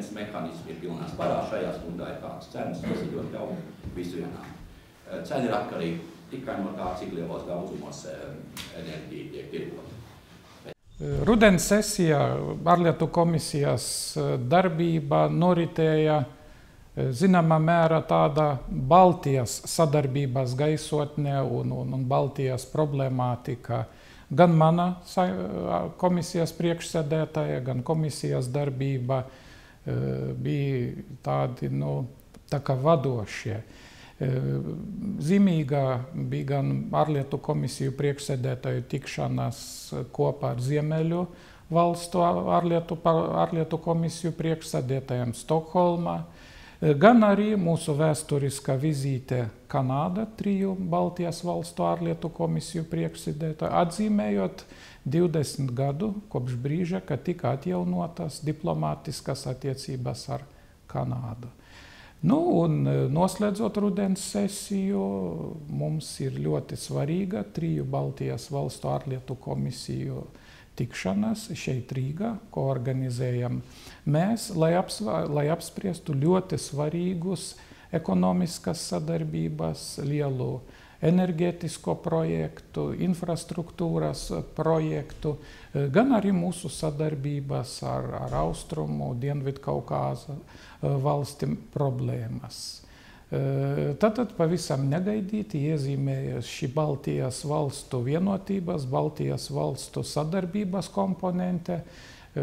konkurences mehānismi ir pilnā spārā. Šajā stundā ir kādas cenas, tas ir ļoti jauki visu vienā. Cena ir atkarīga tikai no tā, cik lielos daudzumos enerģija tiek tirgota. Rudens sesijā ārlietu komisijas darbība noritēja zināmā mērā tāda Baltijas sadarbības gaisotnē un Baltijas problemātika. Gan mana komisijas priekšsēdētāja, gan komisijas darbība bija tādi, tā kā vadošie. Zīmīgā bija gan ārlietu komisiju priekšsēdētāju tikšanās kopā ar Ziemeļu valstu ārlietu komisiju priekšsēdētājiem Stokholmā, gan arī mūsu vēsturiskā vizīte Kanāda, 3 Baltijas valstu ārlietu komisiju priekšsēdētāju, atzīmējot 20 gadu kopš brīža, kad tika atjaunotas diplomātiskas attiecības ar Kanādu. Un noslēdzot rudens sesiju, mums ir ļoti svarīga 3 Baltijas valstu ārlietu komisiju tikšanās šeit Rīgā, ko organizējam mēs, lai apspriestu ļoti svarīgus ekonomiskas sadarbības, lielu enerģētisko projektu, infrastruktūras projektu, gan arī mūsu sadarbības ar Austrumu, Dienvidkaukāza valstīm problēmas. Tātad pavisam negaidīti iezīmējas šī Baltijas valstu vienotības, Baltijas valstu sadarbības komponente,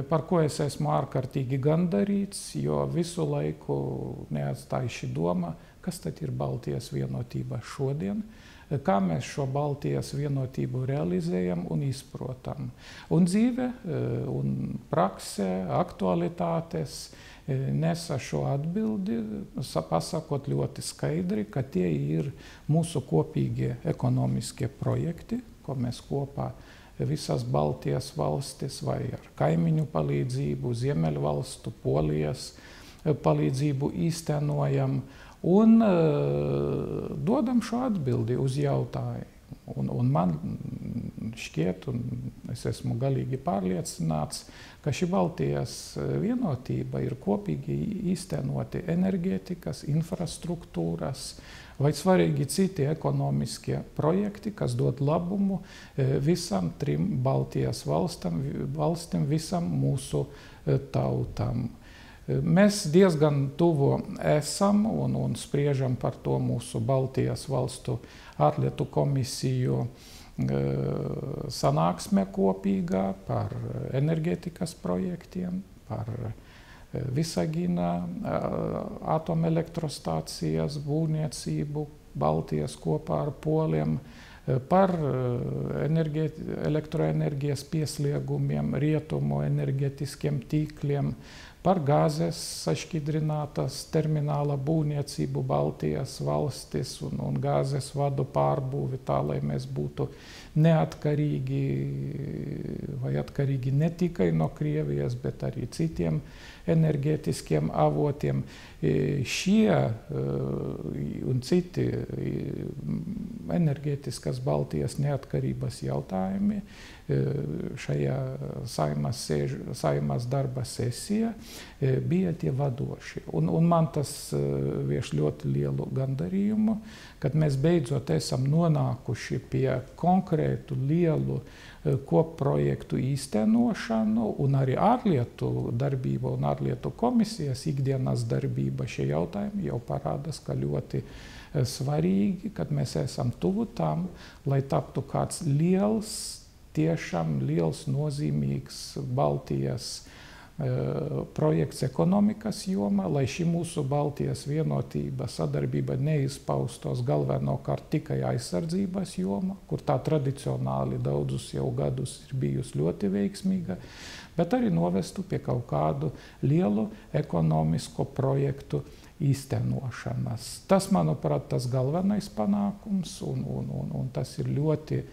par ko es esmu ārkārtīgi gandarīts, jo visu laiku neatstāja šī doma, kas tad ir Baltijas vienotība šodien, kā mēs šo Baltijas vienotību realizējam un izprotam. Un dzīve, un prakse, aktualitātes nesa šo atbildi, pasakot ļoti skaidri, ka tie ir mūsu kopīgie ekonomiskie projekti, ko mēs kopā visas Baltijas valstis vai ar kaimiņu palīdzību, Ziemeļvalstu, Polijas palīdzību īstenojam un dodam šo atbildi uz jautājumu. Un man šķiet, un es esmu galīgi pārliecināts, ka šī Baltijas vienotība ir kopīgi īstenoti enerģētikas, infrastruktūras vai svarīgi citi ekonomiskie projekti, kas dod labumu visam 3 Baltijas valstīm, visam mūsu tautam. Mēs diezgan tuvu esam un spriežam par to mūsu Baltijas valstu ārlietu komisiju sanāksmē kopīgā par enerģētikas projektiem, par Visagina atomelektrostācijas būvniecību Baltijas kopā ar Poliem, par elektroenerģijas pieslēgumiem, rietumu enerģētiskiem tīkliem, par gāzes sašķidrinātas termināla būvniecību Baltijas valstis un gāzes vadu pārbūvi tā, lai mēs būtu neatkarīgi vai atkarīgi ne tikai no Krievijas, bet arī citiem enerģētiskiem avotiem. Šie un citi enerģētiskas Baltijas neatkarības jautājumi šajā Saeimas darba sesijā bija tie vadoši. Un man tas vieš ļoti lielu gandarījumu, kad mēs beidzot esam nonākuši pie konkrētu lielu kopprojektu īstenošanu un arī ārlietu darbība un ārlietu komisijas ikdienas darbība šie jautājumi jau parādās, ka ļoti svarīgi, kad mēs esam tuvu tam, lai taptu kāds liels, tiešām liels, nozīmīgs Baltijas projekts ekonomikas jomā, lai šī mūsu Baltijas vienotība, sadarbība neizpaustos galvenokārt tikai aizsardzības jomā, kur tā tradicionāli daudzus jau gadus ir bijusi ļoti veiksmīga, bet arī novestu pie kaut kādu lielu ekonomisko projektu īstenošanas. Tas, manuprāt, tas galvenais panākums, un tas ir ļoti,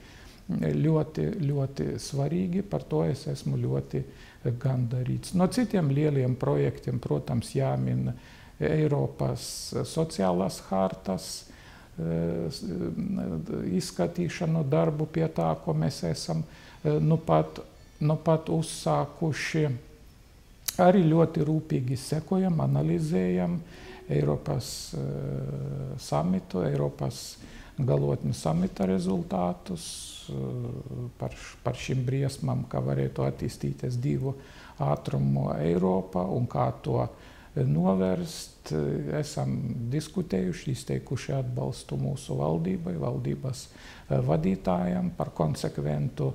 ļoti, ļoti svarīgi, par to es esmu ļoti gandarīts. No citiem lieliem projektiem, protams, jāmin Eiropas sociālās hartas izskatīšanu darbu pie tā, ko mēs esam nu pat uzsākuši. Arī ļoti rūpīgi sekojam, analizējam Eiropas samitu, Eiropas galotņu samita rezultātus par šīm briesmām, kā varētu attīstīties 2 ātrumu Eiropā un kā to novērst. Esam diskutējuši, izteikuši atbalstu mūsu valdībai, valdības vadītājiem par konsekventu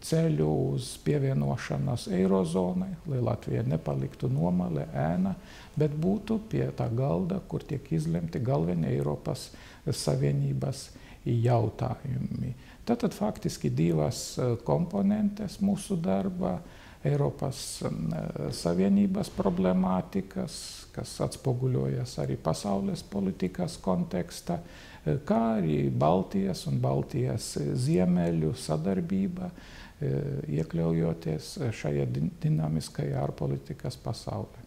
ceļu uz pievienošanos Eirozonai, lai Latvija nepaliktu nomale ēna, bet būtu pie tā galda, kur tiek izlemti galvenie Eiropas Savienības jautājumi. Tātad faktiski 2 komponentes mūsu darba. Eiropas Savienības problemātikas, kas atspoguļojas arī pasaules politikas konteksta, kā arī Baltijas un Baltijas ziemeļu sadarbība, iekļaujoties šajā dinamiskajā ārpolitikas pasaulē.